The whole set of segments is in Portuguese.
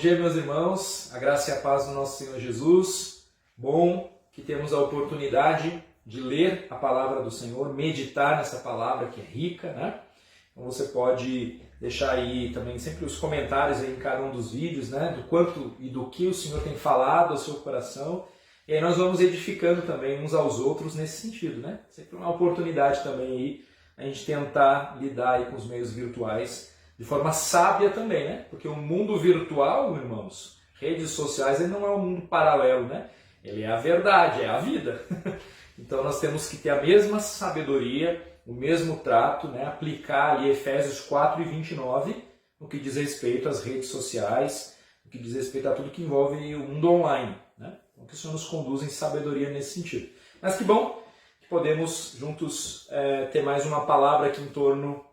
dia, meus irmãos, a graça e a paz do nosso Senhor Jesus. Bom que temos a oportunidade de ler a palavra do Senhor, meditar nessa palavra que é rica, né? Então você pode deixar aí também sempre os comentários aí em cada um dos vídeos, né? Do quanto e do que o Senhor tem falado ao seu coração. E aí nós vamos edificando também uns aos outros nesse sentido, né? Sempre uma oportunidade também aí a gente tentar lidar aí com os meios virtuais de forma sábia também, né? Porque o mundo virtual, irmãos, redes sociais, ele não é um mundo paralelo, né? Ele é a verdade, é a vida. Então nós temos que ter a mesma sabedoria, o mesmo trato, né? Aplicar ali Efésios 4:29 no que diz respeito às redes sociais, no que diz respeito a tudo que envolve o mundo online, né? Então que o Senhor nos conduza em sabedoria nesse sentido. Mas que bom que podemos juntos ter mais uma palavra aqui em torno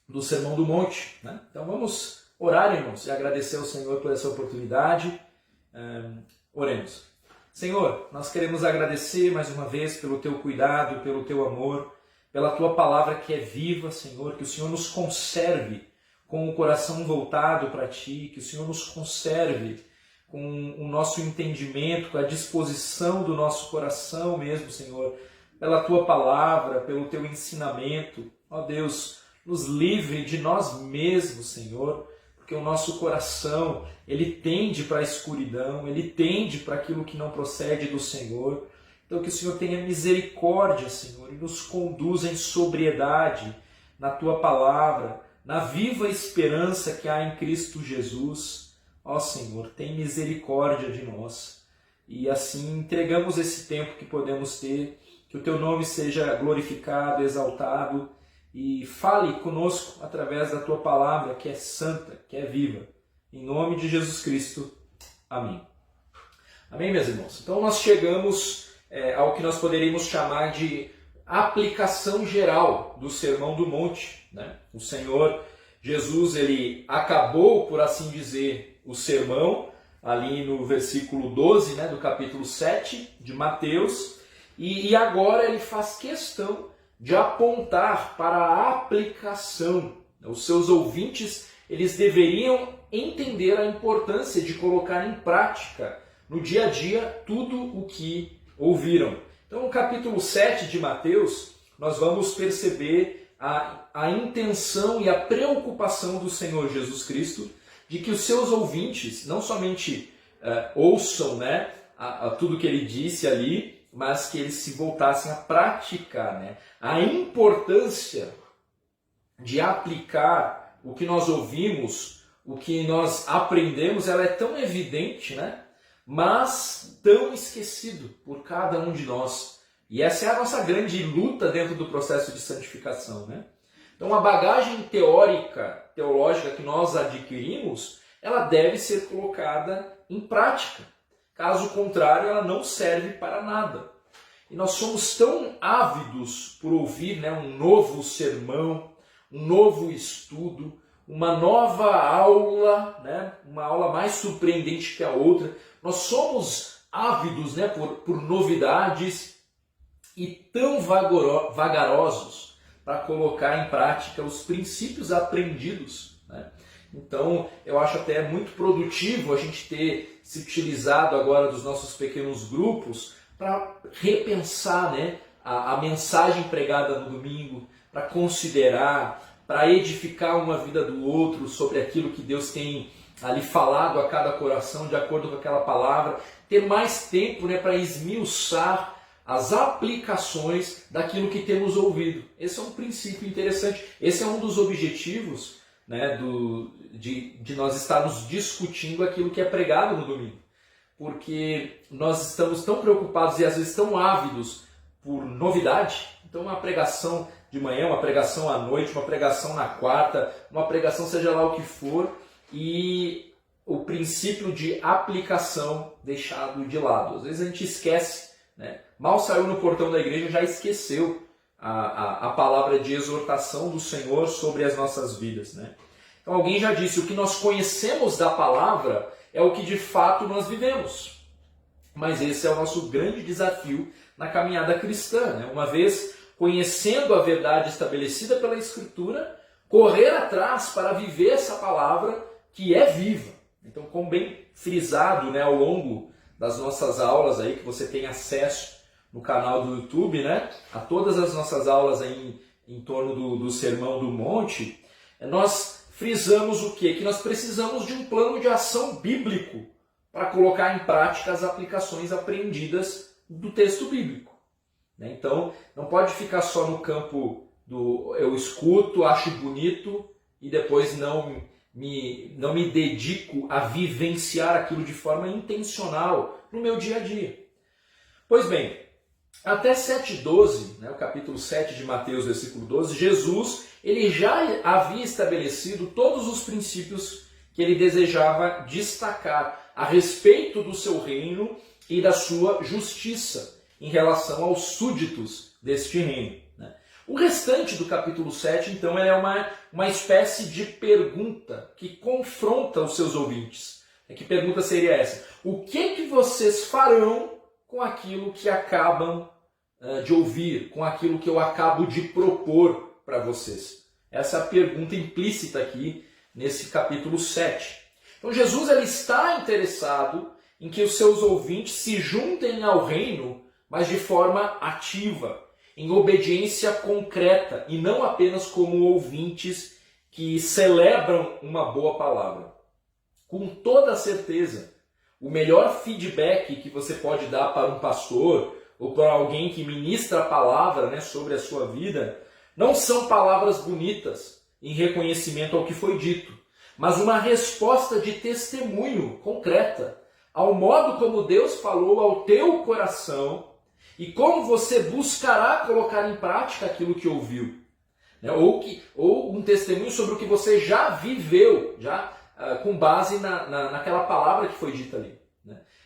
do Sermão do Monte, né? Então vamos orar, irmãos, e agradecer ao Senhor por essa oportunidade. Oremos. Senhor, nós queremos agradecer mais uma vez pelo Teu cuidado, pelo Teu amor, pela Tua palavra que é viva, Senhor, que o Senhor nos conserve com o coração voltado para Ti, que o Senhor nos conserve com o nosso entendimento, com a disposição do nosso coração mesmo, Senhor, pela Tua palavra, pelo Teu ensinamento. Ó Deus, nos livre de nós mesmos, Senhor, porque o nosso coração, ele tende para a escuridão, ele tende para aquilo que não procede do Senhor. Então que o Senhor tenha misericórdia, Senhor, e nos conduza em sobriedade na Tua palavra, na viva esperança que há em Cristo Jesus. Ó Senhor, tem misericórdia de nós. E assim entregamos esse tempo que podemos ter, que o Teu nome seja glorificado, exaltado, e fale conosco através da Tua palavra, que é santa, que é viva. Em nome de Jesus Cristo. Amém. Amém, meus irmãos? Então nós chegamos ao que nós poderíamos chamar de aplicação geral do Sermão do Monte, né? O Senhor Jesus, ele acabou, por assim dizer, o sermão, ali no versículo 12, né, do capítulo 7 de Mateus, e agora ele faz questão de apontar para a aplicação. Os seus ouvintes, eles deveriam entender a importância de colocar em prática no dia a dia tudo o que ouviram. Então, no capítulo 7 de Mateus, nós vamos perceber a intenção e a preocupação do Senhor Jesus Cristo de que os seus ouvintes não somente ouçam, né, tudo que ele disse ali, mas que eles se voltassem a praticar, né? A importância de aplicar o que nós ouvimos, o que nós aprendemos, ela é tão evidente, né? Mas tão esquecido por cada um de nós. E essa é a nossa grande luta dentro do processo de santificação, né? Então a bagagem teológica que nós adquirimos, ela deve ser colocada em prática. Caso contrário, ela não serve para nada. E nós somos tão ávidos por ouvir, né, um novo sermão, um novo estudo, uma nova aula, né, uma aula mais surpreendente que a outra. Nós somos ávidos, né, por novidades e tão vagarosos para colocar em prática os princípios aprendidos, né? Então, eu acho até muito produtivo a gente ter se utilizado agora dos nossos pequenos grupos para repensar, né, a mensagem pregada no domingo, para considerar, para edificar uma vida do outro sobre aquilo que Deus tem ali falado a cada coração, de acordo com aquela palavra, ter mais tempo, né, para esmiuçar as aplicações daquilo que temos ouvido. Esse é um princípio interessante, esse é um dos objetivos, né, de nós estarmos discutindo aquilo que é pregado no domingo. Porque nós estamos tão preocupados e às vezes tão ávidos por novidade. Então uma pregação de manhã, uma pregação à noite, uma pregação na quarta, uma pregação seja lá o que for, e o princípio de aplicação deixado de lado. Às vezes a gente esquece, né? Mal saiu no portão da igreja, já esqueceu a palavra de exortação do Senhor sobre as nossas vidas, né? Então alguém já disse, o que nós conhecemos da palavra é o que de fato nós vivemos. Mas esse é o nosso grande desafio na caminhada cristã, né? Uma vez conhecendo a verdade estabelecida pela Escritura, correr atrás para viver essa palavra que é viva, Então, como bem frisado, né, ao longo das nossas aulas aí, que você tem acesso no canal do YouTube, né, a todas as nossas aulas aí em torno do Sermão do Monte, nós frisamos o quê? Que nós precisamos de um plano de ação bíblico para colocar em prática as aplicações aprendidas do texto bíblico. Então, não pode ficar só no campo do eu escuto, acho bonito e depois não me dedico a vivenciar aquilo de forma intencional no meu dia a dia. Pois bem, até 7,12, né, o capítulo 7 de Mateus, versículo 12, Jesus ele já havia estabelecido todos os princípios que ele desejava destacar a respeito do seu reino e da sua justiça em relação aos súditos deste reino. O restante do capítulo 7, então, é uma espécie de pergunta que confronta os seus ouvintes. Que pergunta seria essa? O que vocês farão com aquilo que acabam de ouvir, com aquilo que eu acabo de propor para vocês? Essa é a pergunta implícita aqui nesse capítulo 7. Então Jesus ele está interessado em que os seus ouvintes se juntem ao reino, mas de forma ativa, em obediência concreta e não apenas como ouvintes que celebram uma boa palavra. Com toda certeza, o melhor feedback que você pode dar para um pastor ou para alguém que ministra a palavra, né, sobre a sua vida, não são palavras bonitas em reconhecimento ao que foi dito, mas uma resposta de testemunho concreta ao modo como Deus falou ao teu coração e como você buscará colocar em prática aquilo que ouviu. Ou um testemunho sobre o que você já viveu, com base naquela palavra que foi dita ali.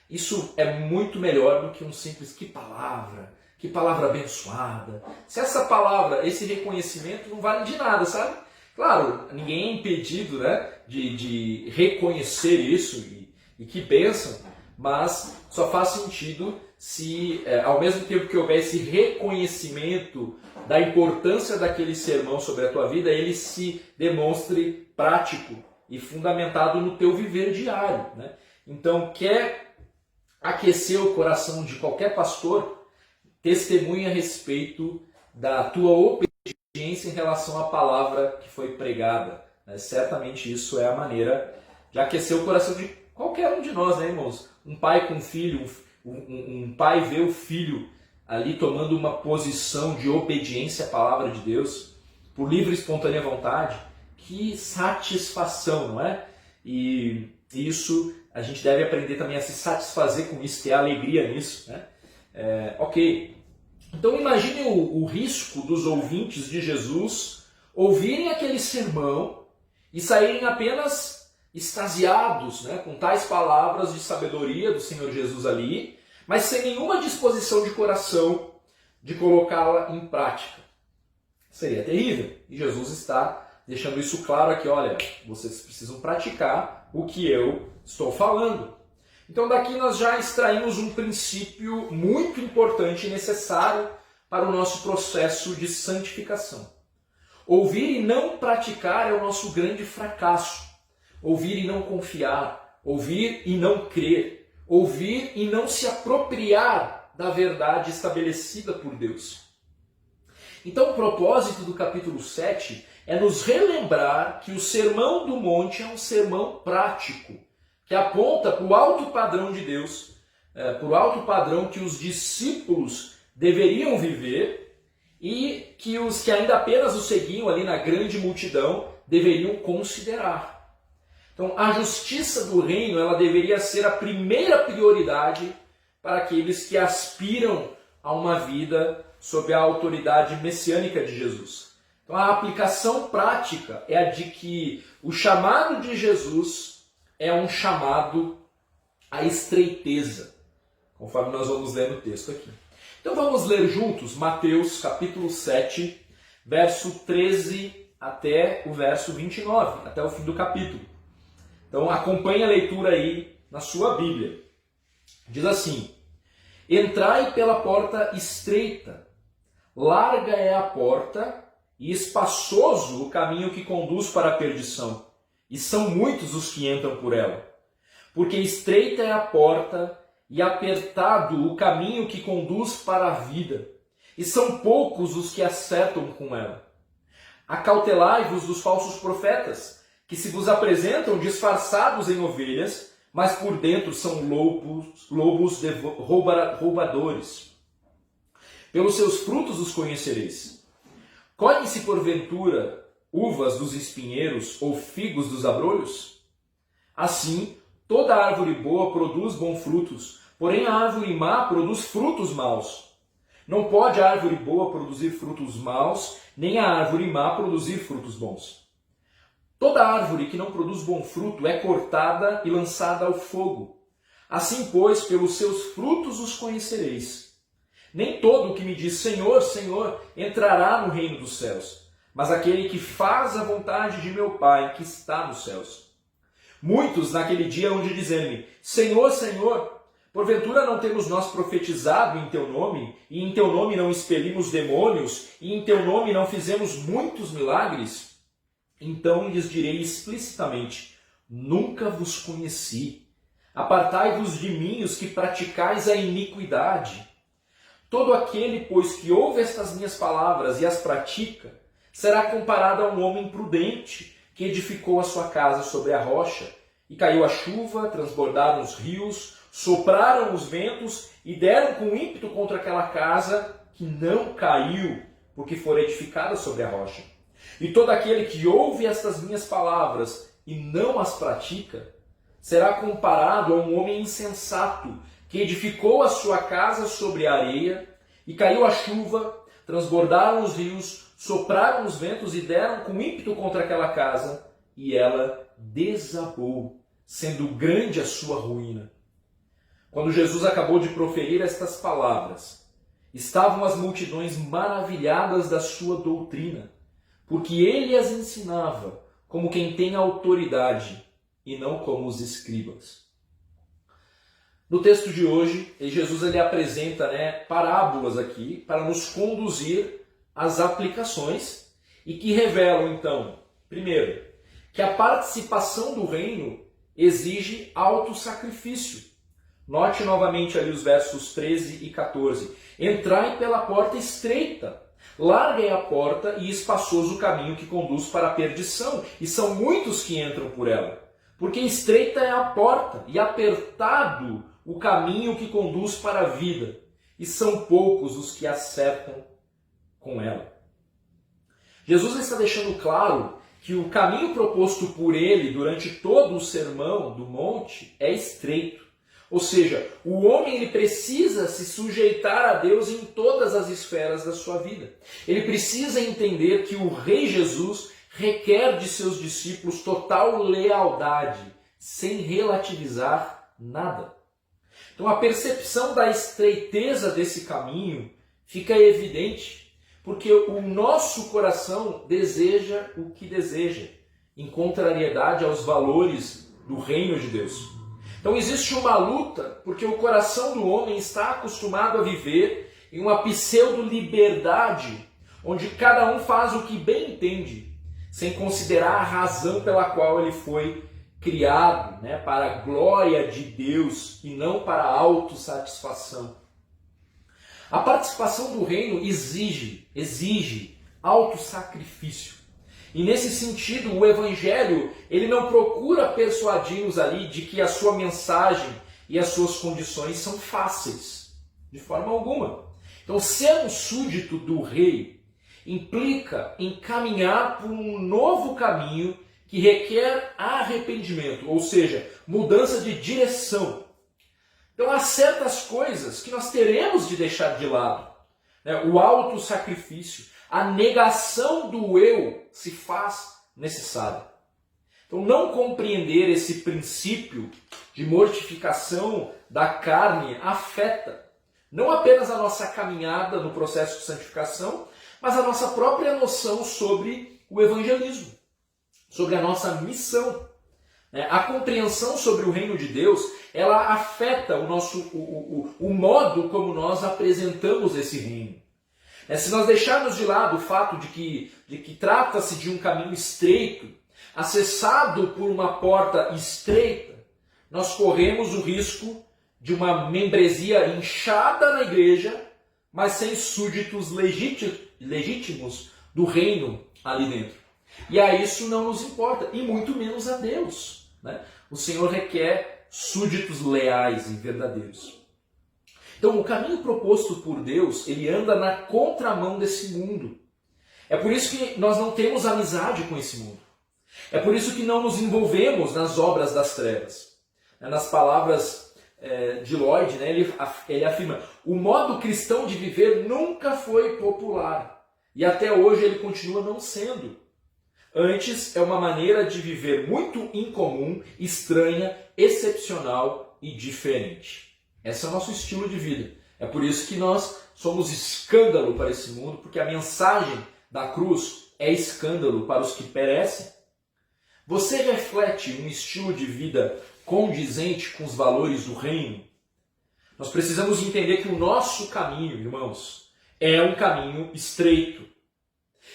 Isso é muito melhor do que um simples que palavra abençoada. Se essa palavra, esse reconhecimento não vale de nada, sabe? Claro, ninguém é impedido, né, de reconhecer isso e que bênção, mas só faz sentido se, ao mesmo tempo que houver esse reconhecimento da importância daquele sermão sobre a tua vida, ele se demonstre prático e fundamentado no teu viver diário, né? Então, quer aquecer o coração de qualquer pastor, testemunha a respeito da tua obediência em relação à palavra que foi pregada. Certamente isso é a maneira de aquecer o coração de qualquer um de nós, né, irmãos? Um pai com um filho, um pai vê o filho ali tomando uma posição de obediência à palavra de Deus, por livre e espontânea vontade. Que satisfação, não é? E isso, a gente deve aprender também a se satisfazer com isso, ter alegria nisso, né? Ok. Então imagine o risco dos ouvintes de Jesus ouvirem aquele sermão e saírem apenas extasiados, né, com tais palavras de sabedoria do Senhor Jesus ali, mas sem nenhuma disposição de coração de colocá-la em prática. Seria terrível. E Jesus está deixando isso claro aqui, olha, vocês precisam praticar o que eu estou falando. Então daqui nós já extraímos um princípio muito importante e necessário para o nosso processo de santificação. Ouvir e não praticar é o nosso grande fracasso. Ouvir e não confiar, ouvir e não crer, ouvir e não se apropriar da verdade estabelecida por Deus. Então o propósito do capítulo 7 é nos relembrar que o Sermão do Monte é um sermão prático, que aponta para o alto padrão de Deus, para o alto padrão que os discípulos deveriam viver e que os que ainda apenas o seguiam ali na grande multidão deveriam considerar. Então, a justiça do reino ela deveria ser a primeira prioridade para aqueles que aspiram a uma vida sob a autoridade messiânica de Jesus. Então, a aplicação prática é a de que o chamado de Jesus é um chamado à estreiteza, conforme nós vamos ler no texto aqui. Então, vamos ler juntos Mateus capítulo 7, verso 13 até o verso 29, até o fim do capítulo. Então acompanhe a leitura aí na sua Bíblia. Diz assim: entrai pela porta estreita, larga é a porta e espaçoso o caminho que conduz para a perdição, e são muitos os que entram por ela. Porque estreita é a porta e apertado o caminho que conduz para a vida, e são poucos os que acertam com ela. Acautelai-vos dos falsos profetas, que se vos apresentam disfarçados em ovelhas, mas por dentro são lobos roubadores. Pelos seus frutos os conhecereis. Colhem-se porventura uvas dos espinheiros ou figos dos abrolhos? Assim, toda árvore boa produz bons frutos, porém a árvore má produz frutos maus. Não pode a árvore boa produzir frutos maus, nem a árvore má produzir frutos bons. Toda árvore que não produz bom fruto é cortada e lançada ao fogo. Assim, pois, pelos seus frutos os conhecereis. Nem todo o que me diz Senhor, Senhor, entrará no reino dos céus, mas aquele que faz a vontade de meu Pai que está nos céus. Muitos naquele dia hão de dizer-me, Senhor, Senhor, porventura não temos nós profetizado em teu nome, e em teu nome não expelimos demônios, e em teu nome não fizemos muitos milagres? Então lhes direi explicitamente, nunca vos conheci. Apartai-vos de mim, os que praticais a iniquidade. Todo aquele, pois, que ouve estas minhas palavras e as pratica, será comparado a um homem prudente, que edificou a sua casa sobre a rocha, e caiu a chuva, transbordaram os rios, sopraram os ventos e deram com ímpeto contra aquela casa, que não caiu, porque fora edificada sobre a rocha. E todo aquele que ouve estas minhas palavras e não as pratica, será comparado a um homem insensato, que edificou a sua casa sobre a areia, e caiu a chuva, transbordaram os rios, sopraram os ventos e deram com ímpeto contra aquela casa, e ela desabou, sendo grande a sua ruína. Quando Jesus acabou de proferir estas palavras, estavam as multidões maravilhadas da sua doutrina, porque ele as ensinava como quem tem autoridade e não como os escribas. No texto de hoje, Jesus ele apresenta parábolas aqui para nos conduzir às aplicações e que revelam, então, primeiro, que a participação do reino exige autossacrifício. Note novamente ali os versos 13 e 14. Entrai pela porta estreita, larga é a porta e espaçoso o caminho que conduz para a perdição, e são muitos que entram por ela. Porque estreita é a porta e apertado o caminho que conduz para a vida, e são poucos os que acertam com ela. Jesus está deixando claro que o caminho proposto por ele durante todo o sermão do monte é estreito. Ou seja, o homem ele precisa se sujeitar a Deus em todas as esferas da sua vida. Ele precisa entender que o Rei Jesus requer de seus discípulos total lealdade, sem relativizar nada. Então a percepção da estreiteza desse caminho fica evidente, porque o nosso coração deseja o que deseja, em contrariedade aos valores do reino de Deus. Então existe uma luta, porque o coração do homem está acostumado a viver em uma pseudo-liberdade, onde cada um faz o que bem entende, sem considerar a razão pela qual ele foi criado, para a glória de Deus e não para a autossatisfação. A participação do reino exige autossacrifício. E nesse sentido, o Evangelho ele não procura persuadir-nos ali de que a sua mensagem e as suas condições são fáceis, de forma alguma. Então, ser um súdito do rei implica em caminhar por um novo caminho que requer arrependimento, ou seja, mudança de direção. Então há certas coisas que nós teremos de deixar de lado. O autossacrifício, a negação do eu se faz necessária. Então não compreender esse princípio de mortificação da carne afeta não apenas a nossa caminhada no processo de santificação, mas a nossa própria noção sobre o evangelismo, sobre a nossa missão. A compreensão sobre o reino de Deus, ela afeta o modo como nós apresentamos esse reino. Se nós deixarmos de lado o fato de que trata-se de um caminho estreito, acessado por uma porta estreita, nós corremos o risco de uma membresia inchada na igreja, mas sem súditos legítimos do reino ali dentro. E a isso não nos importa, e muito menos a Deus, né? O Senhor requer súditos leais e verdadeiros. Então, o caminho proposto por Deus, ele anda na contramão desse mundo. É por isso que nós não temos amizade com esse mundo. É por isso que não nos envolvemos nas obras das trevas. Nas palavras de Lloyd, né, ele afirma: o modo cristão de viver nunca foi popular. E até hoje ele continua não sendo. Antes, é uma maneira de viver muito incomum, estranha, excepcional e diferente. Esse é o nosso estilo de vida. É por isso que nós somos escândalo para esse mundo, porque a mensagem da cruz é escândalo para os que perecem. Você reflete um estilo de vida condizente com os valores do reino? Nós precisamos entender que o nosso caminho, irmãos, é um caminho estreito.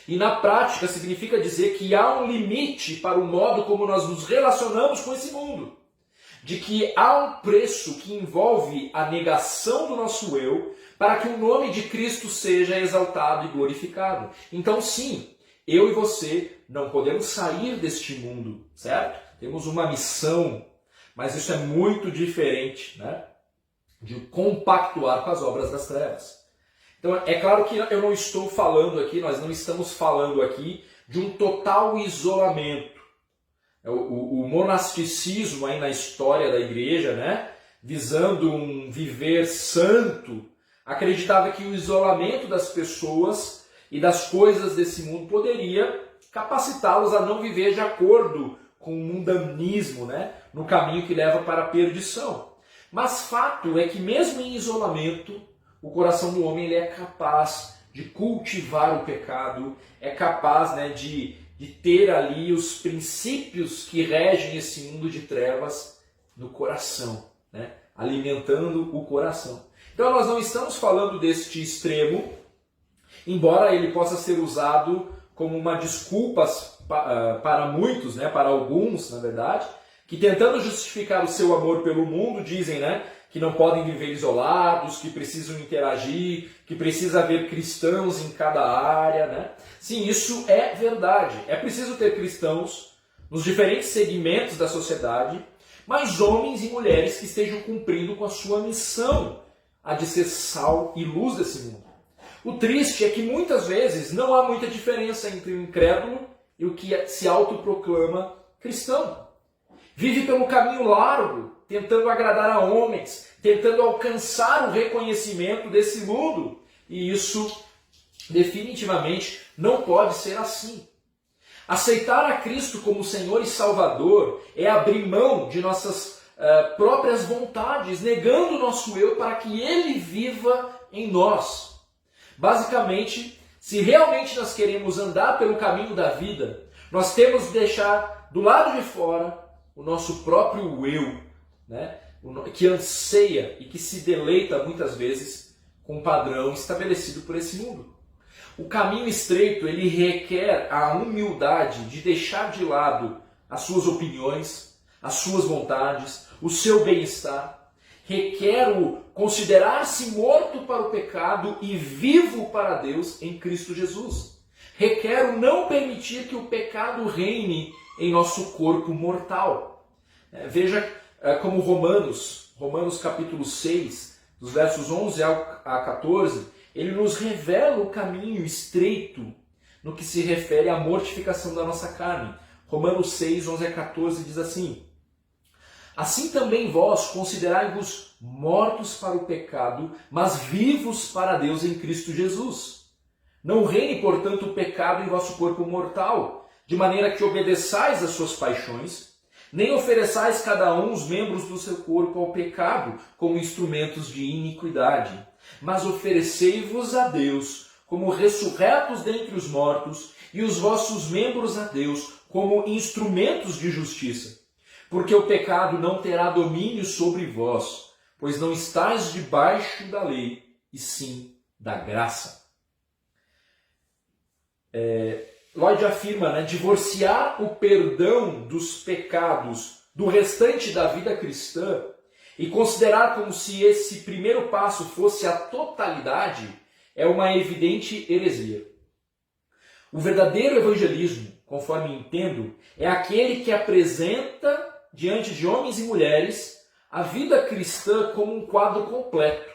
E na prática significa dizer que há um limite para o modo como nós nos relacionamos com esse mundo. De que há um preço que envolve a negação do nosso eu para que o nome de Cristo seja exaltado e glorificado. Então sim, eu e você não podemos sair deste mundo, certo? Temos uma missão, mas isso é muito diferente, né, de compactuar com as obras das trevas. Então é claro que eu não estou falando aqui, nós não estamos falando aqui de um total isolamento. O monasticismo aí na história da igreja, né, visando um viver santo, acreditava que o isolamento das pessoas e das coisas desse mundo poderia capacitá-los a não viver de acordo com o mundanismo, né, no caminho que leva para a perdição. Mas fato é que mesmo em isolamento, o coração do homem ele é capaz de cultivar o pecado, é capaz, né, de ter ali os princípios que regem esse mundo de trevas no coração, né, alimentando o coração. Então nós não estamos falando deste extremo, embora ele possa ser usado como uma desculpa para muitos, né, para alguns, na verdade, que tentando justificar o seu amor pelo mundo, dizem, né, que não podem viver isolados, que precisam interagir, que precisa haver cristãos em cada área, né? Sim, isso é verdade. É preciso ter cristãos nos diferentes segmentos da sociedade, mas homens e mulheres que estejam cumprindo com a sua missão, a de ser sal e luz desse mundo. O triste é que muitas vezes não há muita diferença entre o incrédulo e o que se autoproclama cristão. Vive pelo caminho largo, tentando agradar a homens, tentando alcançar o reconhecimento desse mundo. E isso definitivamente não pode ser assim. Aceitar a Cristo como Senhor e Salvador é abrir mão de nossas próprias vontades, negando o nosso eu para que Ele viva em nós. Basicamente, se realmente nós queremos andar pelo caminho da vida, nós temos de deixar do lado de fora o nosso próprio eu, né, que anseia e que se deleita muitas vezes com um padrão estabelecido por esse mundo. O caminho estreito, ele requer a humildade de deixar de lado as suas opiniões, as suas vontades, o seu bem-estar. Requer o considerar-se morto para o pecado e vivo para Deus em Cristo Jesus. Requer o não permitir que o pecado reine em nosso corpo mortal. Veja como Romanos capítulo 6, dos versos 11 a 14, ele nos revela o caminho estreito no que se refere à mortificação da nossa carne. Romanos 6, 11 a 14 diz assim: assim também vós considerai-vos mortos para o pecado, mas vivos para Deus em Cristo Jesus. Não reine, portanto, o pecado em vosso corpo mortal, de maneira que obedeçais às suas paixões, nem ofereçais cada um os membros do seu corpo ao pecado como instrumentos de iniquidade, mas oferecei-vos a Deus como ressurretos dentre os mortos e os vossos membros a Deus como instrumentos de justiça. Porque o pecado não terá domínio sobre vós, pois não estáis debaixo da lei, e sim da graça. Lloyd afirma, divorciar o perdão dos pecados do restante da vida cristã e considerar como se esse primeiro passo fosse a totalidade é uma evidente heresia. O verdadeiro evangelismo, conforme entendo, é aquele que apresenta diante de homens e mulheres a vida cristã como um quadro completo.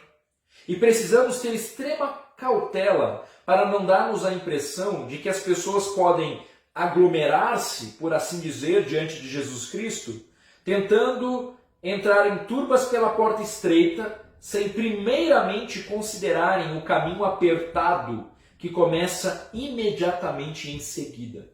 E precisamos ter extrema cautela para não darmos a impressão de que as pessoas podem aglomerar-se, por assim dizer, diante de Jesus Cristo, tentando entrar em turbas pela porta estreita, sem primeiramente considerarem o caminho apertado que começa imediatamente em seguida.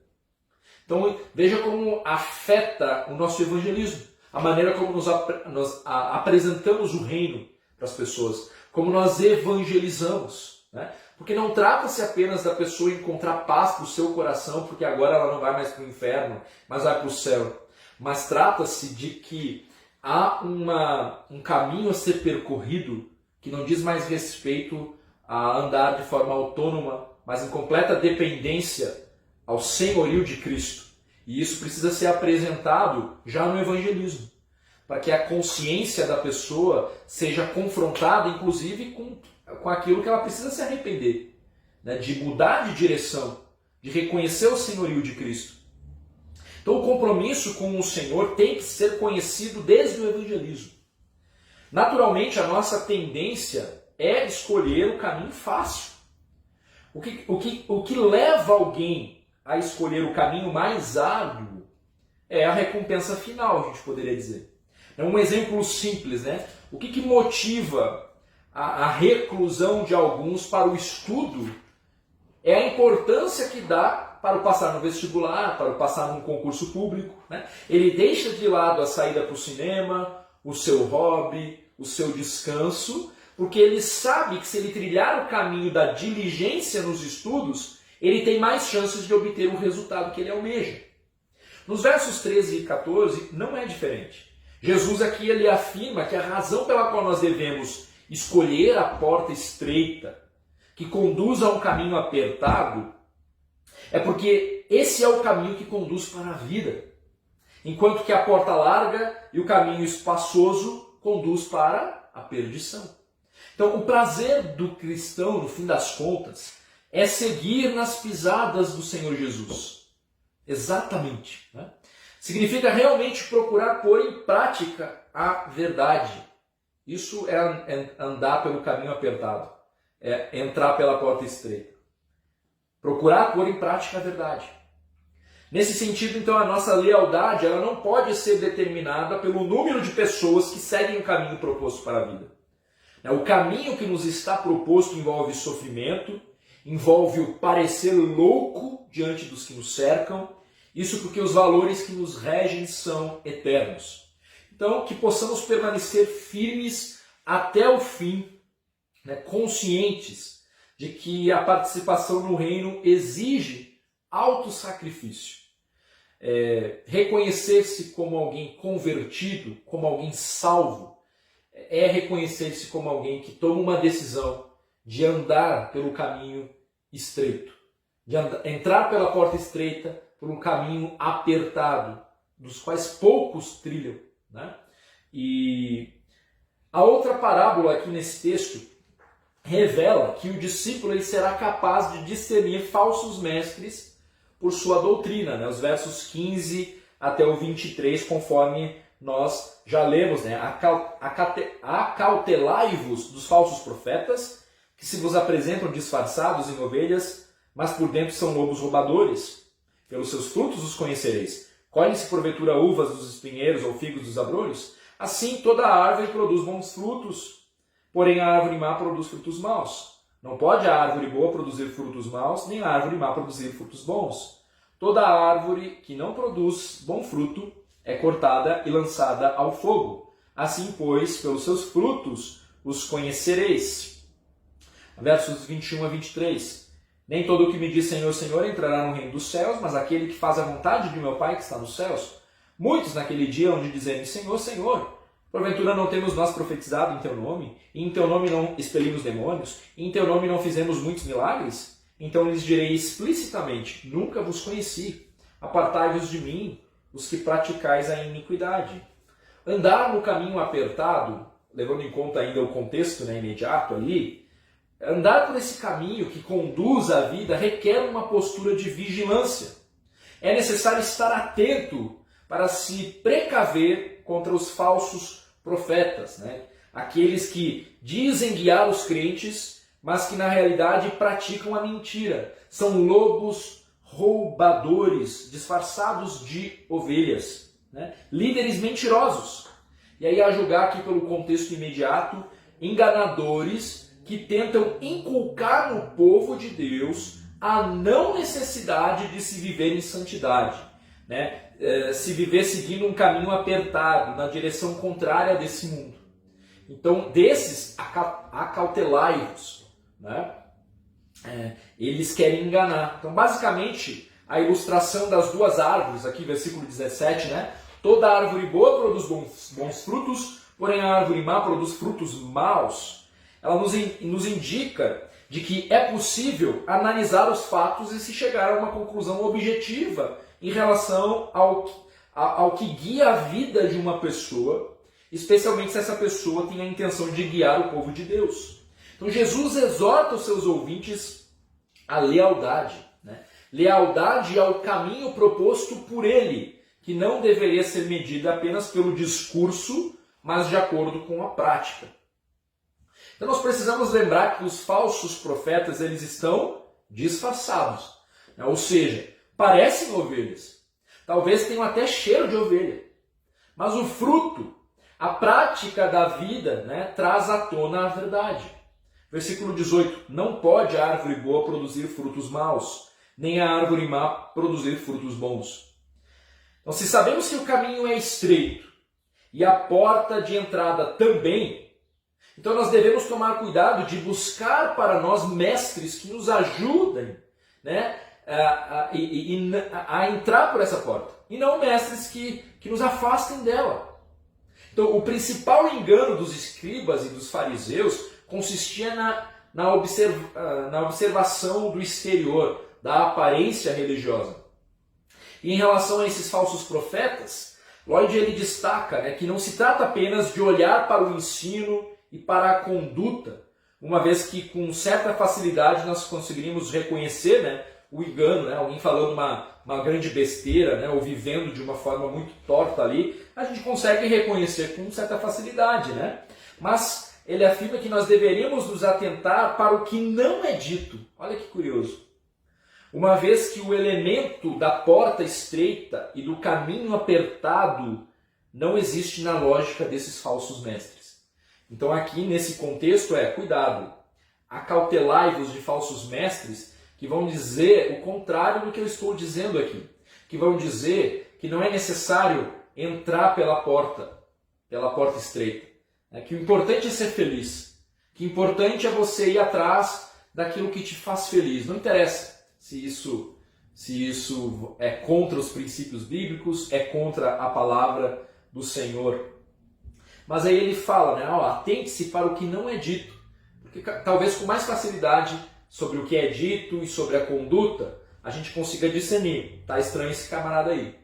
Então veja como afeta o nosso evangelismo, a maneira como nós apresentamos o reino para as pessoas, como nós evangelizamos, né? Porque não trata-se apenas da pessoa encontrar paz para o seu coração, porque agora ela não vai mais para o inferno, mas vai para o céu. Mas trata-se de que há um caminho a ser percorrido que não diz mais respeito a andar de forma autônoma, mas em completa dependência ao senhorio de Cristo. E isso precisa ser apresentado já no evangelismo, para que a consciência da pessoa seja confrontada, inclusive, com aquilo que ela precisa se arrepender, né? De mudar de direção, de reconhecer o senhorio de Cristo. Então o compromisso com o Senhor tem que ser conhecido desde o evangelismo. Naturalmente, a nossa tendência é escolher o caminho fácil. O que leva alguém a escolher o caminho mais árduo é a recompensa final, a gente poderia dizer. É um exemplo simples, né? O que motiva a reclusão de alguns para o estudo é a importância que dá para o passar no vestibular, para o passar num concurso público, né? Ele deixa de lado a saída para o cinema, o seu hobby, o seu descanso, porque ele sabe que se ele trilhar o caminho da diligência nos estudos, ele tem mais chances de obter o resultado que ele almeja. Nos versos 13 e 14 não é diferente. Jesus aqui ele afirma que a razão pela qual nós devemos escolher a porta estreita, que conduz a um caminho apertado, é porque esse é o caminho que conduz para a vida, enquanto que a porta larga e o caminho espaçoso conduz para a perdição. Então, o prazer do cristão, no fim das contas, é seguir nas pisadas do Senhor Jesus. Exatamente, né? Significa realmente procurar pôr em prática a verdade. Isso é andar pelo caminho apertado, é entrar pela porta estreita. Procurar pôr em prática a verdade. Nesse sentido, então, a nossa lealdade ela não pode ser determinada pelo número de pessoas que seguem o caminho proposto para a vida. O caminho que nos está proposto envolve sofrimento, envolve o parecer louco diante dos que nos cercam, isso porque os valores que nos regem são eternos. Então, que possamos permanecer firmes até o fim, né, conscientes de que a participação no reino exige autossacrifício. Reconhecer-se como alguém convertido, como alguém salvo, é reconhecer-se como alguém que toma uma decisão de andar pelo caminho estreito, de entrar pela porta estreita por um caminho apertado, dos quais poucos trilham, né? E a outra parábola aqui nesse texto revela que o discípulo ele será capaz de discernir falsos mestres por sua doutrina, né? Os versos 15 até o 23, conforme nós já lemos, né? Acautelai-vos dos falsos profetas, que se vos apresentam disfarçados em ovelhas, mas por dentro são lobos roubadores. Pelos seus frutos os conhecereis. Colhem-se porventura uvas dos espinheiros ou figos dos abrolhos? Assim toda árvore produz bons frutos, porém a árvore má produz frutos maus. Não pode a árvore boa produzir frutos maus, nem a árvore má produzir frutos bons. Toda árvore que não produz bom fruto é cortada e lançada ao fogo. Assim, pois, pelos seus frutos os conhecereis. Versos 21 a 23. Nem todo o que me diz Senhor, Senhor entrará no reino dos céus, mas aquele que faz a vontade de meu Pai que está nos céus. Muitos naquele dia hão de dizer-me, Senhor, Senhor, porventura não temos nós profetizado em teu nome, e em teu nome não expelimos demônios, e em teu nome não fizemos muitos milagres? Então lhes direi explicitamente, nunca vos conheci, apartai-vos de mim, os que praticais a iniquidade. Andar no caminho apertado, levando em conta ainda o contexto, né, imediato ali, andar por esse caminho que conduz à vida requer uma postura de vigilância. É necessário estar atento para se precaver contra os falsos profetas, né? Aqueles que dizem guiar os crentes, mas que na realidade praticam a mentira. São lobos roubadores, disfarçados de ovelhas, né? Líderes mentirosos. E aí, a julgar aqui pelo contexto imediato, enganadores que tentam inculcar no povo de Deus a não necessidade de se viver em santidade, né? Se viver seguindo um caminho apertado, na direção contrária desse mundo. Então, desses, acautelai-vos, né? Eles querem enganar. Então, basicamente, a ilustração das duas árvores, aqui versículo 17, né? Toda árvore boa produz bons frutos, porém a árvore má produz frutos maus. Ela nos indica de que é possível analisar os fatos e se chegar a uma conclusão objetiva em relação ao que guia a vida de uma pessoa, especialmente se essa pessoa tem a intenção de guiar o povo de Deus. Então Jesus exorta os seus ouvintes à lealdade, né? Lealdade ao caminho proposto por ele, que não deveria ser medida apenas pelo discurso, mas de acordo com a prática. Então nós precisamos lembrar que os falsos profetas eles estão disfarçados, né? Ou seja, parecem ovelhas, talvez tenham até cheiro de ovelha, mas o fruto, a prática da vida, né, traz à tona a verdade. Versículo 18, não pode a árvore boa produzir frutos maus, nem a árvore má produzir frutos bons. Então, se sabemos que o caminho é estreito e a porta de entrada também, então nós devemos tomar cuidado de buscar para nós mestres que nos ajudem, né, a entrar por essa porta, e não mestres que nos afastem dela. Então, o principal engano dos escribas e dos fariseus consistia na observação do exterior, da aparência religiosa. E em relação a esses falsos profetas, Lloyd ele destaca, né, que não se trata apenas de olhar para o ensino e para a conduta, uma vez que com certa facilidade nós conseguiríamos reconhecer, né, o engano, né, alguém falando uma grande besteira, né, ou vivendo de uma forma muito torta ali, a gente consegue reconhecer com certa facilidade, né? Mas ele afirma que nós deveríamos nos atentar para o que não é dito. Olha que curioso. Uma vez que o elemento da porta estreita e do caminho apertado não existe na lógica desses falsos mestres. Então aqui nesse contexto cuidado, acautelai-vos de falsos mestres que vão dizer o contrário do que eu estou dizendo aqui. Que vão dizer que não é necessário entrar pela porta estreita. Que o importante é ser feliz. Que o importante é você ir atrás daquilo que te faz feliz. Não interessa se isso é contra os princípios bíblicos, é contra a palavra do Senhor. Mas aí ele fala, né, atente-se para o que não é dito. Porque talvez com mais facilidade sobre o que é dito e sobre a conduta, a gente consiga discernir. Está estranho esse camarada aí.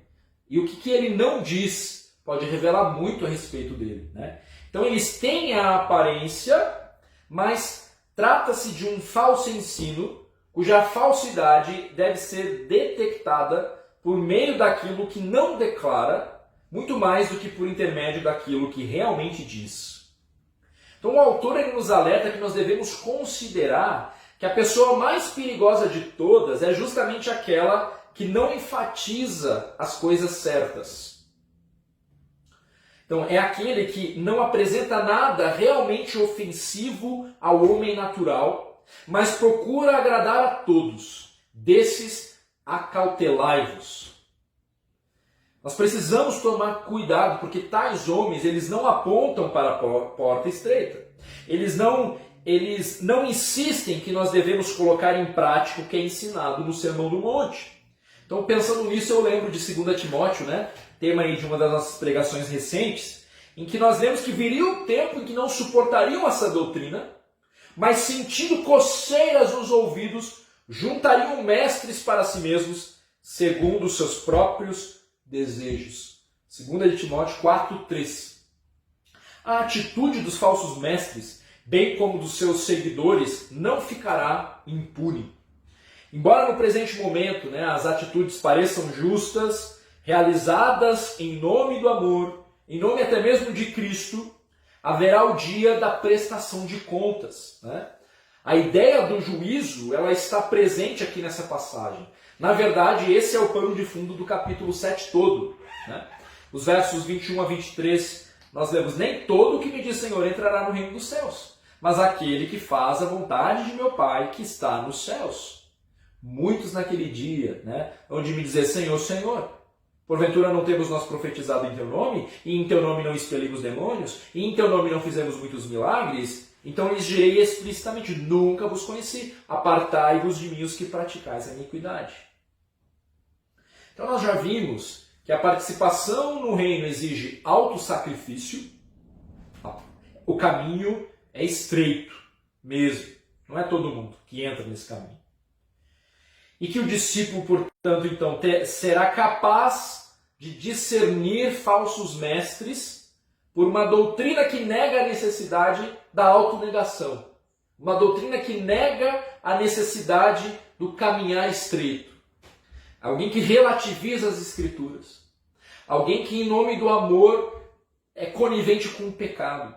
E o que ele não diz pode revelar muito a respeito dele, né? Então eles têm a aparência, mas trata-se de um falso ensino, cuja falsidade deve ser detectada por meio daquilo que não declara, muito mais do que por intermédio daquilo que realmente diz. Então o autor ele nos alerta que nós devemos considerar que a pessoa mais perigosa de todas é justamente aquela que não enfatiza as coisas certas. Então, é aquele que não apresenta nada realmente ofensivo ao homem natural, mas procura agradar a todos. Desses, acautelai-vos. Nós precisamos tomar cuidado, porque tais homens, eles não apontam para a porta estreita. Eles não insistem que nós devemos colocar em prática o que é ensinado no Sermão do Monte. Então, pensando nisso, eu lembro de 2 Timóteo, né? Tema aí de uma das nossas pregações recentes, em que nós lemos que viria o tempo em que não suportariam essa doutrina, mas sentindo coceiras nos ouvidos, juntariam mestres para si mesmos, segundo os seus próprios desejos. 2 de Timóteo 4:3. A atitude dos falsos mestres, bem como dos seus seguidores, não ficará impune. Embora no presente momento, as atitudes pareçam justas, realizadas em nome do amor, em nome até mesmo de Cristo, haverá o dia da prestação de contas. A ideia do juízo, ela está presente aqui nessa passagem. Na verdade, esse é o pano de fundo do capítulo 7 todo. Os versos 21 a 23, nós lemos: nem todo o que me diz Senhor entrará no reino dos céus, mas aquele que faz a vontade de meu Pai que está nos céus. Muitos naquele dia, onde me dizer Senhor, Senhor, porventura não temos nós profetizado em teu nome, e em teu nome não expelimos demônios, e em teu nome não fizemos muitos milagres? Então lhes direi explicitamente: nunca vos conheci, apartai-vos de mim os que praticais a iniquidade. Então nós já vimos que a participação no reino exige autossacrifício. O caminho é estreito mesmo, não é todo mundo que entra nesse caminho. E que o discípulo, portanto, então, será capaz de discernir falsos mestres por uma doutrina que nega a necessidade da autonegação. Uma doutrina que nega a necessidade do caminhar estreito. Alguém que relativiza as Escrituras. Alguém que, em nome do amor, é conivente com o pecado.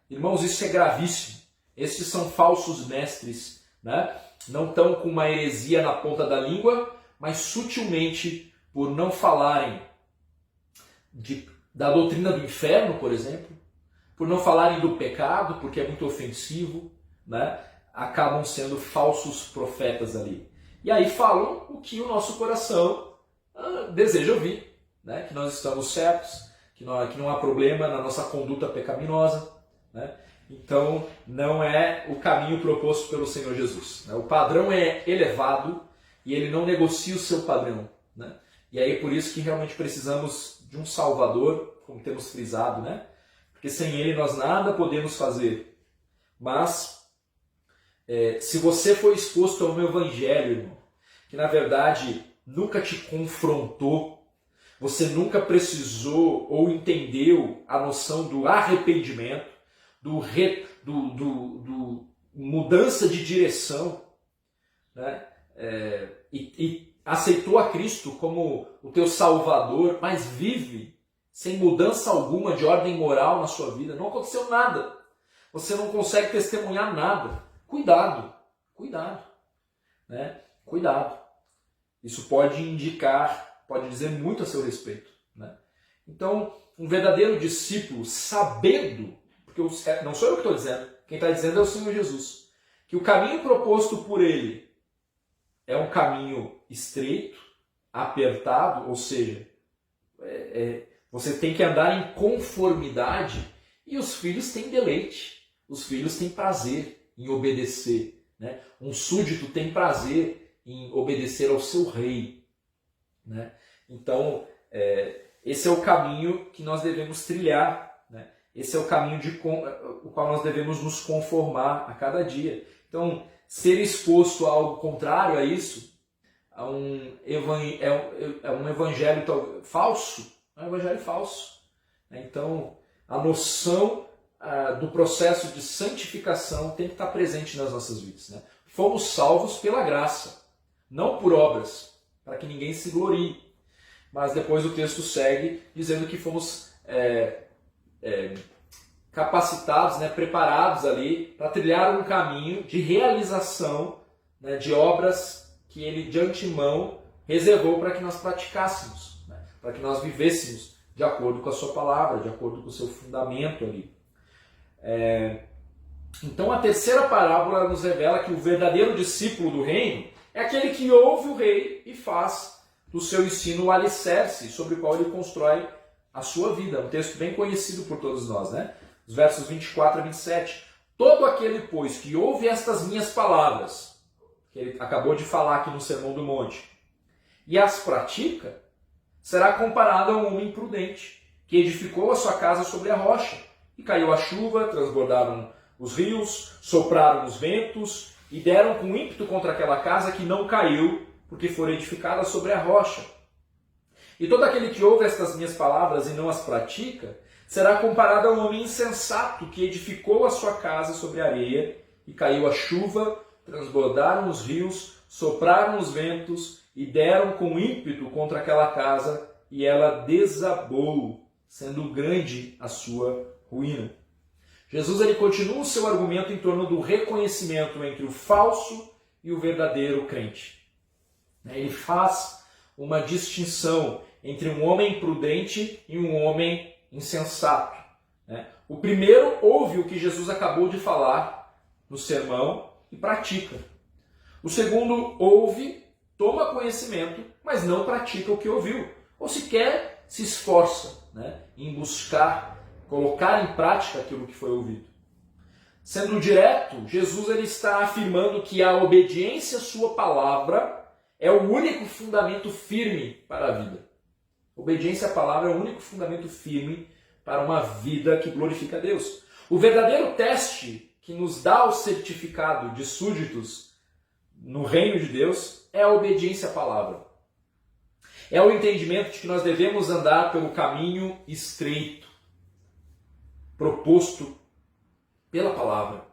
Irmãos, isso é gravíssimo. Esses são falsos mestres. Não estão com uma heresia na ponta da língua, mas sutilmente, por não falarem da doutrina do inferno, por exemplo, por não falarem do pecado, porque é muito ofensivo, acabam sendo falsos profetas ali. E aí falam o que o nosso coração deseja ouvir, que nós estamos certos, que não há problema na nossa conduta pecaminosa. Então, não é o caminho proposto pelo Senhor Jesus. O padrão é elevado e ele não negocia o seu padrão. E aí por isso que realmente precisamos de um Salvador, como temos frisado, porque sem ele nós nada podemos fazer. Mas, se você for exposto ao meu evangelho, irmão, que na verdade nunca te confrontou, você nunca precisou ou entendeu a noção do arrependimento, do mudança de direção, e aceitou a Cristo como o teu Salvador, mas vive sem mudança alguma de ordem moral na sua vida, não aconteceu nada, você não consegue testemunhar nada. Cuidado, cuidado. Isso pode dizer muito a seu respeito. Então, um verdadeiro discípulo, sabendo, porque não sou eu que estou dizendo, quem está dizendo é o Senhor Jesus, que o caminho proposto por Ele é um caminho estreito, apertado, ou seja, você tem que andar em conformidade, e os filhos têm deleite, os filhos têm prazer em obedecer. Um súdito tem prazer em obedecer ao seu rei. Então, esse é o caminho que nós devemos trilhar. Esse é o caminho o qual nós devemos nos conformar a cada dia. Então, ser exposto a algo contrário a isso, é um evangelho falso. É um evangelho falso. Então, a noção do processo de santificação tem que estar presente nas nossas vidas. Fomos salvos pela graça, não por obras, para que ninguém se glorie. Mas depois o texto segue dizendo que fomos capacitados, preparados ali para trilhar um caminho de realização de obras que Ele de antemão reservou para que nós praticássemos, para que nós vivêssemos de acordo com a sua palavra, de acordo com o seu fundamento ali. Então a terceira parábola nos revela que o verdadeiro discípulo do reino é aquele que ouve o rei e faz do seu ensino o alicerce sobre o qual ele constrói a sua vida. Um texto bem conhecido por todos nós, Os versos 24 a 27. Todo aquele, pois, que ouve estas minhas palavras, que ele acabou de falar aqui no Sermão do Monte, e as pratica, será comparado a um homem prudente, que edificou a sua casa sobre a rocha, e caiu a chuva, transbordaram os rios, sopraram os ventos, e deram com ímpeto contra aquela casa que não caiu, porque fora edificada sobre a rocha. E todo aquele que ouve estas minhas palavras e não as pratica, será comparado a um homem insensato que edificou a sua casa sobre areia, e caiu a chuva, transbordaram os rios, sopraram os ventos e deram com ímpeto contra aquela casa, e ela desabou, sendo grande a sua ruína. Jesus ele continua o seu argumento em torno do reconhecimento entre o falso e o verdadeiro crente. Ele faz uma distinção entre um homem prudente e um homem insensato. O primeiro ouve o que Jesus acabou de falar no sermão e pratica. O segundo ouve, toma conhecimento, mas não pratica o que ouviu, ou sequer se esforça em buscar, colocar em prática aquilo que foi ouvido. Sendo direto, Jesus ele está afirmando que a obediência à sua palavra é o único fundamento firme para a vida. Obediência à palavra é o único fundamento firme para uma vida que glorifica a Deus. O verdadeiro teste que nos dá o certificado de súditos no reino de Deus é a obediência à palavra. É o entendimento de que nós devemos andar pelo caminho estreito, proposto pela palavra.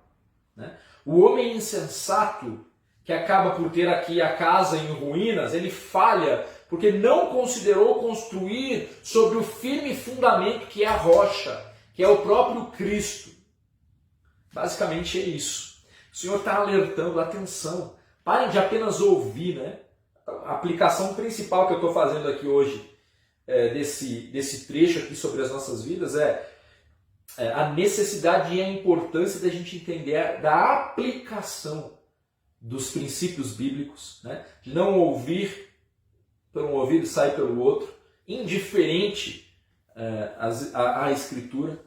O homem insensato, que acaba por ter aqui a casa em ruínas, ele falha porque não considerou construir sobre o firme fundamento que é a rocha, que é o próprio Cristo. Basicamente é isso. O Senhor está alertando, atenção, parem de apenas ouvir, A aplicação principal que eu estou fazendo aqui hoje, desse trecho aqui sobre as nossas vidas, é a necessidade e a importância da gente entender da aplicação dos princípios bíblicos, de não ouvir por um ouvido e sair pelo outro, indiferente à Escritura,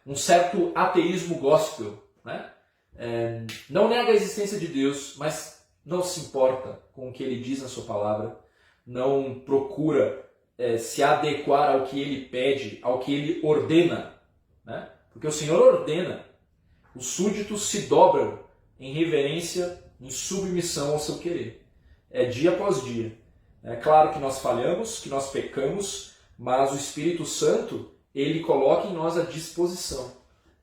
um certo ateísmo gospel, não nega a existência de Deus, mas não se importa com o que Ele diz na sua palavra, não procura se adequar ao que Ele pede, ao que Ele ordena, porque o Senhor ordena, os súditos se dobram em reverência, em submissão ao seu querer. É dia após dia. É claro que nós falhamos, que nós pecamos, mas o Espírito Santo, ele coloca em nós a disposição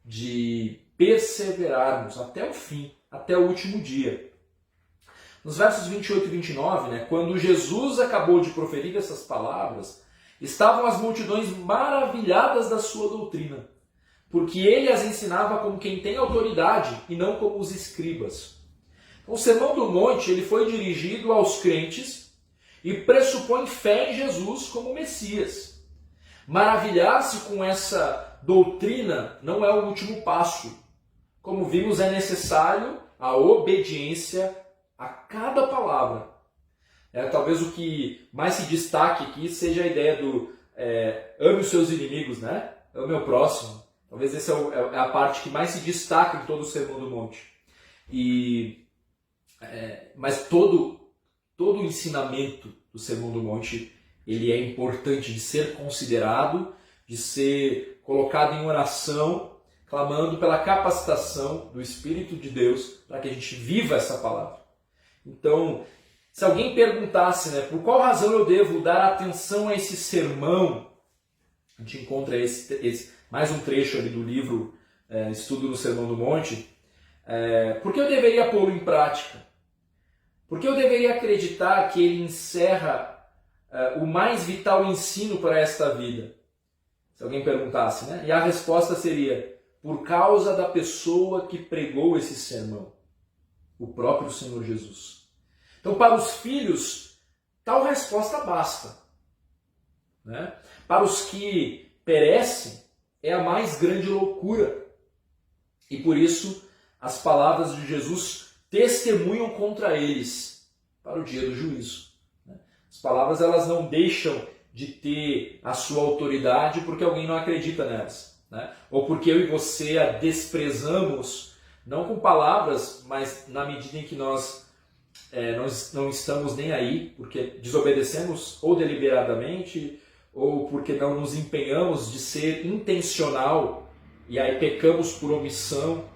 de perseverarmos até o fim, até o último dia. Nos versos 28 e 29, quando Jesus acabou de proferir essas palavras, estavam as multidões maravilhadas da sua doutrina, porque ele as ensinava como quem tem autoridade e não como os escribas. O Sermão do Monte ele foi dirigido aos crentes e pressupõe fé em Jesus como Messias. Maravilhar-se com essa doutrina não é o último passo. Como vimos, é necessário a obediência a cada palavra. Talvez o que mais se destaque aqui seja a ideia do ame os seus inimigos, ame o próximo. Talvez essa é a parte que mais se destaca em todo o Sermão do Monte. Mas todo o ensinamento do Sermão do Monte ele é importante de ser considerado, de ser colocado em oração, clamando pela capacitação do Espírito de Deus para que a gente viva essa palavra. Então, se alguém perguntasse por qual razão eu devo dar atenção a esse sermão, a gente encontra mais um trecho ali do livro Estudo no Sermão do Monte, por que eu deveria pô-lo em prática? Por que eu deveria acreditar que ele encerra o mais vital ensino para esta vida? Se alguém perguntasse, E a resposta seria, por causa da pessoa que pregou esse sermão, o próprio Senhor Jesus. Então, para os filhos, tal resposta basta. Para os que perecem, é a mais grande loucura. E por isso, as palavras de Jesus testemunham contra eles para o dia do juízo. As palavras elas não deixam de ter a sua autoridade porque alguém não acredita nelas. Ou porque eu e você a desprezamos, não com palavras, mas na medida em que nós não estamos nem aí, porque desobedecemos ou deliberadamente, ou porque não nos empenhamos de ser intencional e aí pecamos por omissão,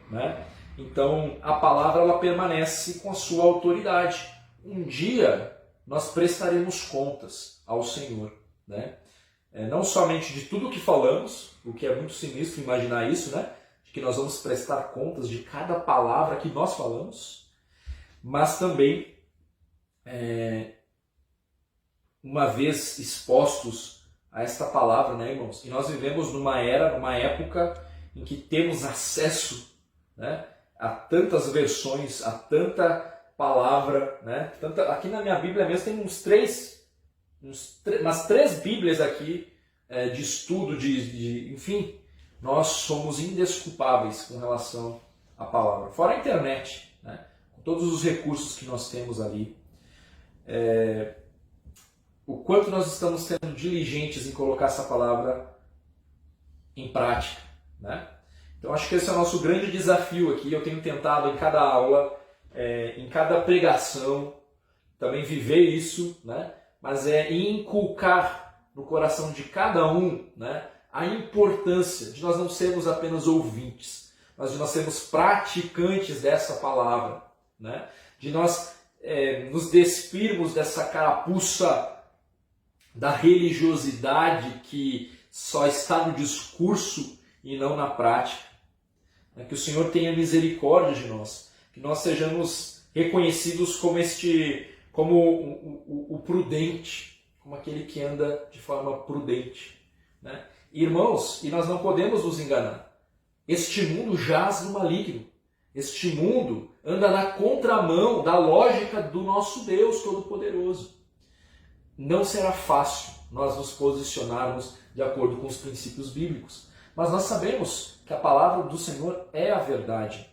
Então, a palavra ela permanece com a sua autoridade. Um dia, nós prestaremos contas ao Senhor. né? Não somente de tudo que falamos, o que é muito sinistro imaginar isso, né? De que nós vamos prestar contas de cada palavra que nós falamos, mas também, uma vez expostos a esta palavra, né, irmãos? E nós vivemos numa época em que temos acesso, né, a tantas versões, a tanta palavra, né? Aqui na minha Bíblia mesmo tem umas três Bíblias aqui de estudo, enfim, nós somos indesculpáveis com relação à palavra. Fora a internet, né? Com todos os recursos que nós temos ali. O quanto nós estamos sendo diligentes em colocar essa palavra em prática, né? Então acho que esse é o nosso grande desafio aqui. Eu tenho tentado em cada aula, em cada pregação, também viver isso, né? Mas inculcar no coração de cada um, né, a importância de nós não sermos apenas ouvintes, mas de nós sermos praticantes dessa palavra, né? De nós nos despirmos dessa carapuça da religiosidade que só está no discurso e não na prática. Que o Senhor tenha misericórdia de nós, que nós sejamos reconhecidos como o prudente, como aquele que anda de forma prudente, né? Irmãos, e nós não podemos nos enganar. Este mundo jaz no maligno. Este mundo anda na contramão da lógica do nosso Deus Todo-Poderoso. Não será fácil nós nos posicionarmos de acordo com os princípios bíblicos, mas nós sabemos que a palavra do Senhor é a verdade.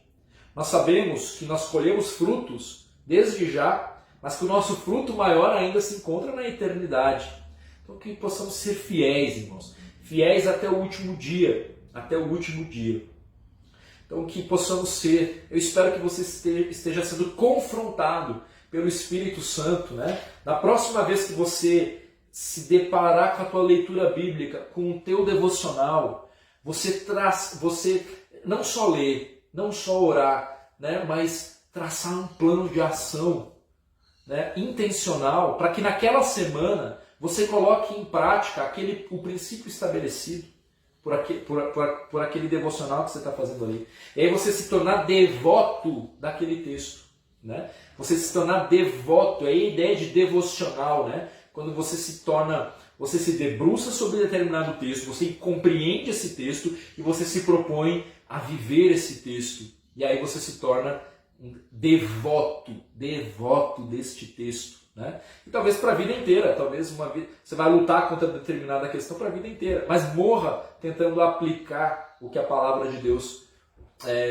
Nós sabemos que nós colhemos frutos desde já, mas que o nosso fruto maior ainda se encontra na eternidade. Então que possamos ser fiéis, irmãos, fiéis até o último dia, Então que possamos ser, eu espero que você esteja sendo confrontado pelo Espírito Santo, né? Na próxima vez que você se deparar com a tua leitura bíblica, com o teu devocional, você não só ler, não só orar, né? Mas traçar um plano de ação, né, intencional, para que naquela semana você coloque em prática o princípio estabelecido por aquele devocional que você está fazendo ali. E aí você se tornar devoto daquele texto, né? Você se tornar devoto, é a ideia de devocional, né? Quando você se debruça sobre determinado texto, você compreende esse texto e você se propõe a viver esse texto. E aí você se torna um devoto deste texto, né? E talvez para a vida inteira, você vai lutar contra determinada questão para a vida inteira, mas morra tentando aplicar o que a palavra de Deus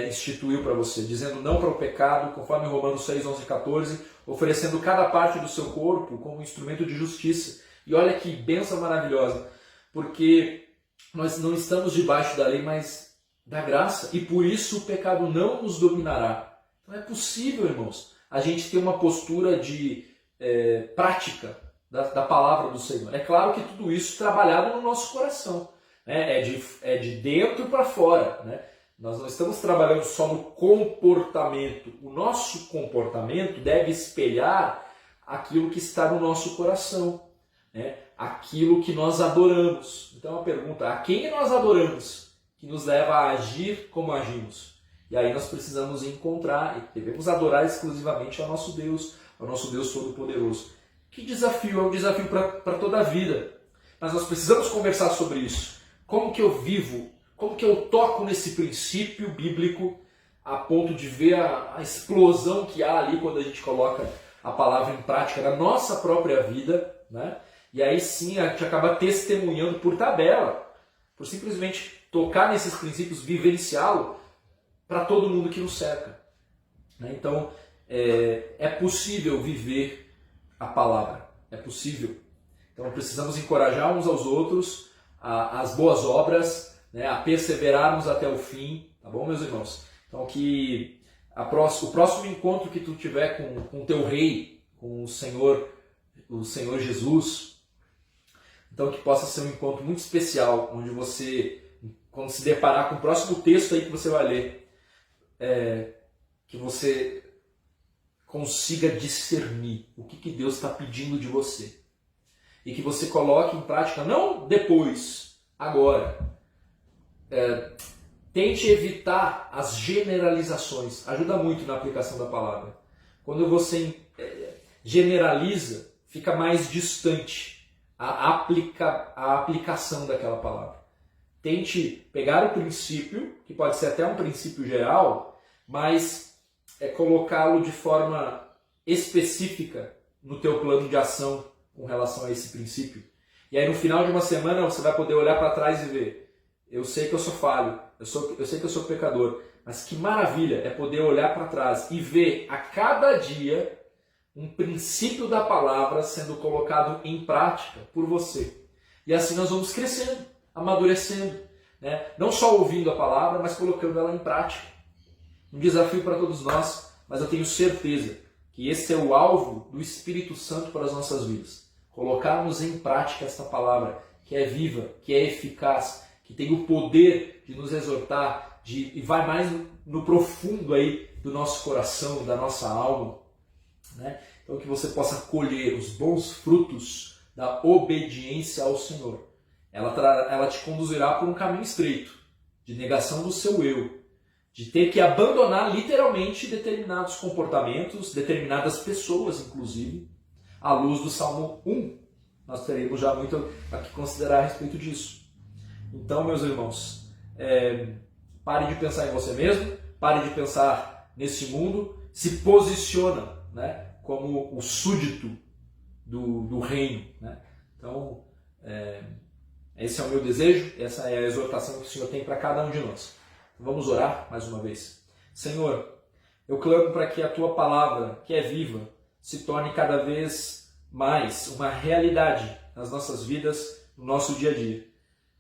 instituiu para você, dizendo não para o pecado, conforme Romanos 6, 11 e 14, oferecendo cada parte do seu corpo como instrumento de justiça. E olha que bênção maravilhosa, porque nós não estamos debaixo da lei, mas da graça, e por isso o pecado não nos dominará. Então é possível, irmãos, a gente ter uma postura de prática da palavra do Senhor. É claro que tudo isso trabalhado no nosso coração, né? É de dentro para fora, né? Nós não estamos trabalhando só no comportamento. O nosso comportamento deve espelhar aquilo que está no nosso coração, né? Aquilo que nós adoramos. Então a pergunta, a quem nós adoramos que nos leva a agir como agimos? E aí nós precisamos encontrar e devemos adorar exclusivamente ao nosso Deus Todo-Poderoso. Que desafio, é um desafio para toda a vida. Mas nós precisamos conversar sobre isso. Como que eu vivo? Como que eu toco nesse princípio bíblico a ponto de ver a explosão que há ali quando a gente coloca a palavra em prática na nossa própria vida, né? E aí sim a gente acaba testemunhando por tabela, por simplesmente tocar nesses princípios, vivenciá-lo para todo mundo que nos cerca, né? Então é possível viver a palavra, é possível. Então precisamos encorajar uns aos outros as boas obras, né, a perseverarmos até o fim, tá bom, meus irmãos? Então que o próximo encontro que tu tiver com o teu rei, com o Senhor Jesus, então que possa ser um encontro muito especial, onde você, quando se deparar com o próximo texto aí que você vai ler, que você consiga discernir o que Deus está pedindo de você. e que você coloque em prática, não depois, agora. Tente evitar as generalizações, ajuda muito na aplicação da palavra. Quando você generaliza, fica mais distante a aplicação daquela palavra. Tente pegar o princípio, que pode ser até um princípio geral, mas colocá-lo de forma específica no teu plano de ação com relação a esse princípio. E aí no final de uma semana você vai poder olhar para trás e ver, eu sei que eu sou falho, eu sei que eu sou pecador, mas que maravilha é poder olhar para trás e ver a cada dia um princípio da palavra sendo colocado em prática por você. E assim nós vamos crescendo, amadurecendo, né? Não só ouvindo a palavra, mas colocando ela em prática. Um desafio para todos nós, mas eu tenho certeza que esse é o alvo do Espírito Santo para as nossas vidas. Colocarmos em prática esta palavra que é viva, que é eficaz, que tem o poder de nos exortar, e vai mais no profundo aí do nosso coração, da nossa alma, né? Então que você possa colher os bons frutos da obediência ao Senhor. Ela te conduzirá por um caminho estreito, de negação do seu eu, de ter que abandonar literalmente determinados comportamentos, determinadas pessoas, inclusive, à luz do Salmo 1. Nós teremos já muito a que considerar a respeito disso. Então, meus irmãos, pare de pensar em você mesmo, pare de pensar nesse mundo, se posiciona, né, como o súdito do reino, né? Então, esse é o meu desejo, essa é a exortação que o Senhor tem para cada um de nós. Vamos orar mais uma vez. Senhor, eu clamo para que a Tua palavra, que é viva, se torne cada vez mais uma realidade nas nossas vidas, no nosso dia a dia.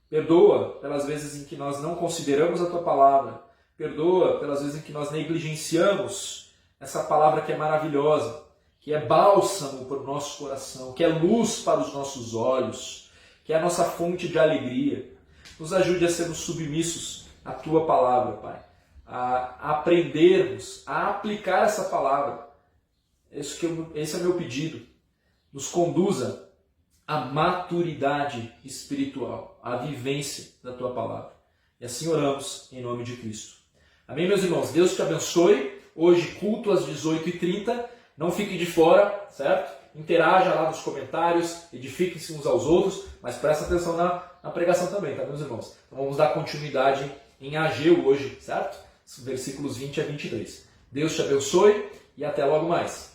Perdoa pelas vezes em que nós não consideramos a Tua palavra. Perdoa pelas vezes em que nós negligenciamos essa palavra que é maravilhosa, que é bálsamo para o nosso coração, que é luz para os nossos olhos, que é a nossa fonte de alegria. Nos ajude a sermos submissos à Tua palavra, Pai. A aprendermos, a aplicar essa palavra. Esse é o meu pedido. Nos conduza à maturidade espiritual, à vivência da Tua palavra. E assim oramos em nome de Cristo. Amém, meus irmãos? Deus te abençoe. Hoje, culto às 18h30. Não fique de fora, certo? Interaja lá nos comentários, edifiquem-se uns aos outros, mas presta atenção na pregação também, tá, meus irmãos? Então vamos dar continuidade em Ageu hoje, certo? Versículos 20 a 23. Deus te abençoe e até logo mais.